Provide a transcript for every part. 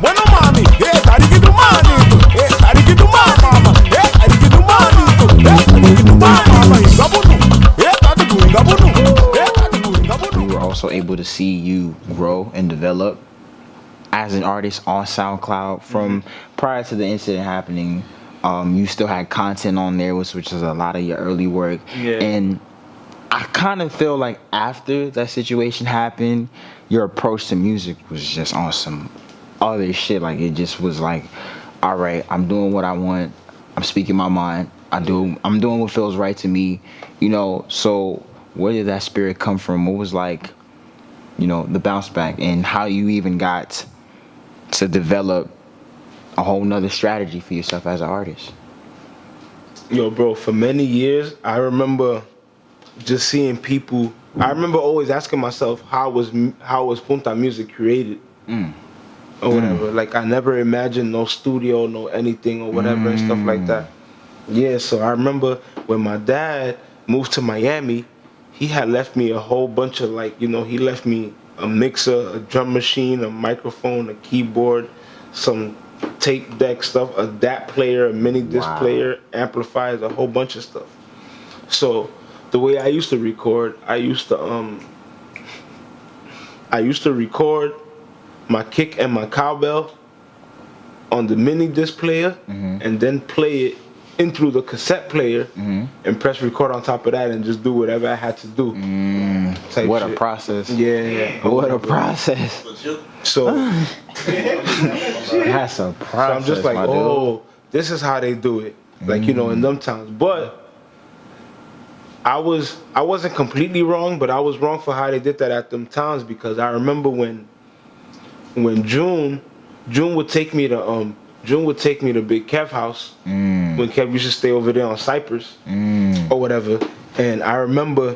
Bueno mami, tarikitu manito, tarikitu mama, tarikitu manito, tarikitu mama, we were also able to see you grow and develop as an artist on SoundCloud from prior to the incident happening. You still had content on there, which is a lot of your early work. Yeah. And I kind of feel like after that situation happened, your approach to music was just on some other shit. Like it just was like, all right, I'm doing what I want. I'm speaking my mind. I'm doing what feels right to me. You know, so where did that spirit come from? What was like, you know, the bounce back and how you even got to develop a whole nother strategy for yourself as an artist? Yo, bro, for many years, I remember just seeing people. I remember always asking myself, how was Punta music created? Or whatever. Like, I never imagined no studio, no anything or whatever and stuff like that. Yeah, so I remember when my dad moved to Miami, he had left me a whole bunch of, like, you know, he left me a mixer, a drum machine, a microphone, a keyboard, some tape deck stuff, a DAT player, a mini disc player, amplifiers, a whole bunch of stuff. So the way I used to record, I used to record my kick and my cowbell on the mini disc player and then play it in through the cassette player and press record on top of that and just do whatever I had to do. What shit. a process. Yeah. What a process. So That's a process. So I'm just like, my oh, this is how they do it. Like, you know, in them times. But I wasn't completely wrong, but I was wrong for how they did that at them times, because I remember when June would take me to Big Kev house when Kev used to stay over there on Cypress or whatever. And I remember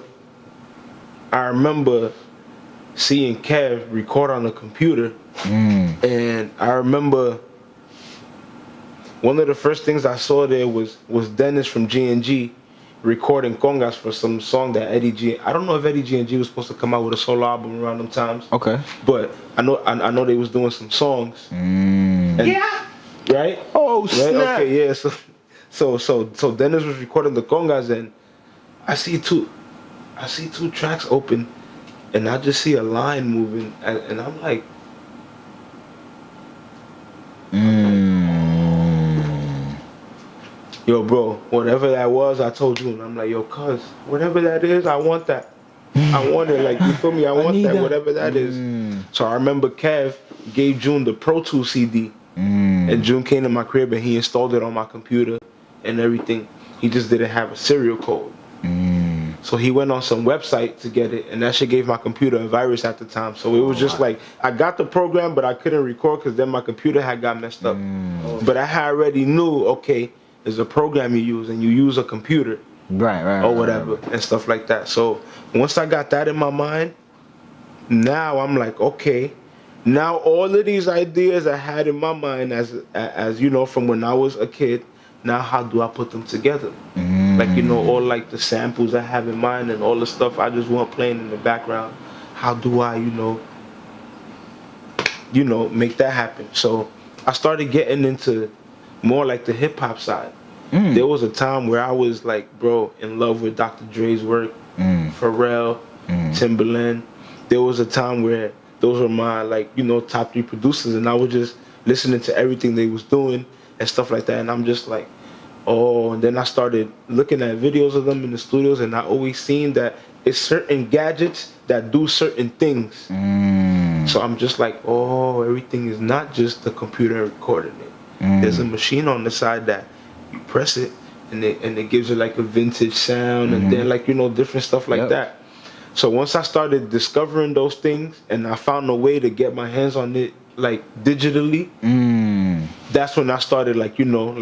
seeing Kev record on the computer. And I remember one of the first things I saw there was Dennis from G&G recording congas for some song that I don't know if Eddie G&G was supposed to come out with a solo album around them times. Okay. But I know they was doing some songs. And, yeah. Right? Oh, snap. Right? Okay, yeah. So Dennis was recording the congas, and I see two tracks open, and I just see a line moving, and I'm like, yo, bro, whatever that was, I told you, and I'm like, yo, cuz, whatever that is, I want that. I want it, like, you feel me? I want that, whatever that is. So I remember Kev gave June the Pro Tools CD, and June came to my crib and he installed it on my computer and everything. He just didn't have a serial code. So he went on some website to get it, and that shit gave my computer a virus at the time. So it was just like, I got the program, but I couldn't record because then my computer had got messed up. But I had already knew, okay, there's a program you use, and you use a computer. Right. Or whatever, and stuff like that. So once I got that in my mind, now I'm like, okay, now all of these ideas I had in my mind as you know, from when I was a kid, now how do I put them together? Like, you know, all like the samples I have in mind and all the stuff I just want playing in the background. How do I, you know, make that happen? So I started getting into more like the hip hop side. There was a time where I was like, bro, in love with Dr. Dre's work, Pharrell, Timbaland. There was a time where those were my, like, you know, top 3 producers, and I was just listening to everything they was doing and stuff like that. And I'm just like, oh, and then I started looking at videos of them in the studios, and I always seen that it's certain gadgets that do certain things. So I'm just like, oh, everything is not just the computer recording it. There's a machine on the side that you press it, and it gives you like a vintage sound, and then, like, you know, different stuff like that. So once I started discovering those things, and I found a way to get my hands on it, like, digitally, that's when I started, like, you know,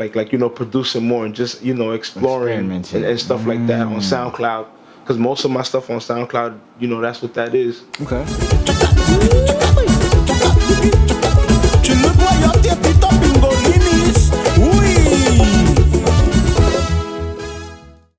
producing more and just, you know, exploring and stuff like that on SoundCloud. Because most of my stuff on SoundCloud, you know, that's what that is. Okay. Tu me vois, y'a Tito Pingolinis-I.